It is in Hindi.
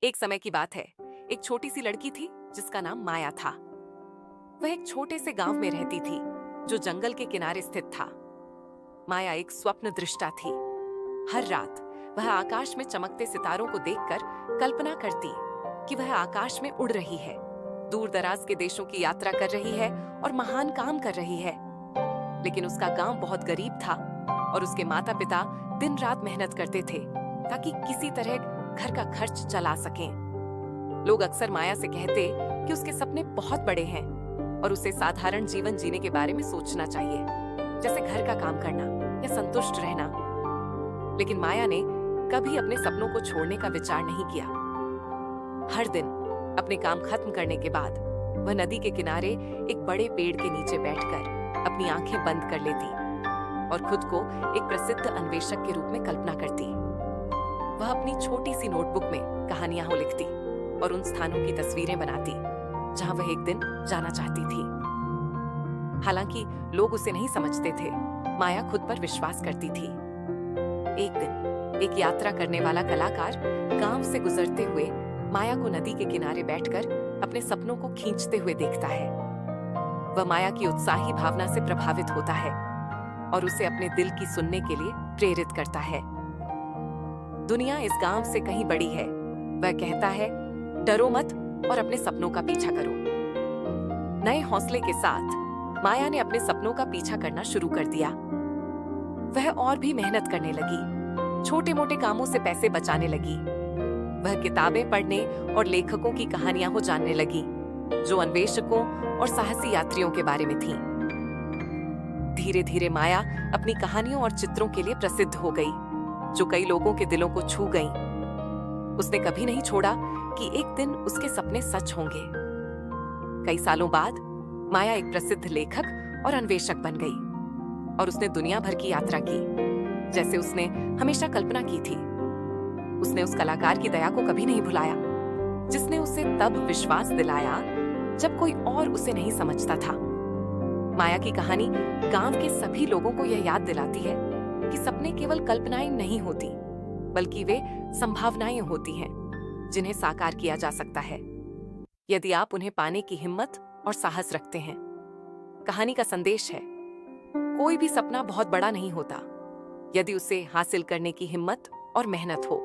एक समय की बात है। एक छोटी सी लड़की थी जिसका नाम माया था। वह एक छोटे से गांव में रहती थी जो जंगल के किनारे स्थित था। माया एक स्वप्न दृष्टा थी। हर रात वह आकाश में चमकते सितारों को देखकर कल्पना करती कि वह आकाश में उड़ रही है, दूर दराज के देशों की यात्रा कर रही है और महान काम कर रही है। लेकिन उसका गांव बहुत गरीब था और उसके माता पिता दिन रात मेहनत करते थे ताकि किसी तरह घर का खर्च चला सकें। लोग अक्सर माया से कहते कि उसके सपने बहुत बड़े हैं और उसे साधारण जीवन जीने के बारे में सोचना चाहिए, जैसे घर का काम करना या संतुष्ट रहना। लेकिन माया ने कभी अपने सपनों को छोड़ने का विचार नहीं किया। हर दिन अपने काम खत्म करने के बाद वह नदी के किनारे एक बड़े पेड़ के नीचे बैठकर अपनी आंखें बंद कर लेती और खुद को एक प्रसिद्ध अन्वेषक के रूप में कल्पना करती। वह अपनी छोटी सी नोटबुक में कहानियां लिखती और उन स्थानों की तस्वीरें बनाती जहां वह एक दिन जाना चाहती थी। हालांकि लोग उसे नहीं समझते थे, माया खुद पर विश्वास करती थी। एक दिन एक यात्रा करने वाला कलाकार गांव से गुजरते हुए माया को नदी के किनारे बैठकर अपने सपनों को खींचते हुए देखता है। वह माया की उत्साही भावना से प्रभावित होता है और उसे अपने दिल की सुनने के लिए प्रेरित करता है। दुनिया इस गांव से कहीं बड़ी है, वह कहता है। डरो मत और अपने सपनों का पीछा करो। नए हौसले के साथ माया ने अपने सपनों का पीछा करना शुरू कर दिया। वह और भी मेहनत करने लगी, छोटे मोटे कामों से पैसे बचाने लगी। वह किताबें पढ़ने और लेखकों की कहानियां जानने लगी जो अन्वेषकों और साहसी यात्रियों के बारे में थीं। धीरे धीरे माया अपनी कहानियों और चित्रों के लिए प्रसिद्ध हो गई, जो कई लोगों के दिलों को छू गईं। उसने कभी नहीं छोड़ा कि एक दिन उसके सपने सच होंगे। कई सालों बाद माया एक प्रसिद्ध लेखक और अन्वेषक बन गई और उसने दुनिया भर की यात्रा की, जैसे उसने हमेशा कल्पना की थी। उसने उस कलाकार की दया को कभी नहीं भुलाया, जिसने उसे तब विश्वास दिलाया जब कोई और उसे नहीं समझता था। माया की कहानी गांव के सभी लोगों को यह याद दिलाती है कि सपने केवल कल्पनाएं नहीं होती, बल्कि वे संभावनाएं होती हैं जिन्हें साकार किया जा सकता है, यदि आप उन्हें पाने की हिम्मत और साहस रखते हैं। कहानी का संदेश है, कोई भी सपना बहुत बड़ा नहीं होता, यदि उसे हासिल करने की हिम्मत और मेहनत हो।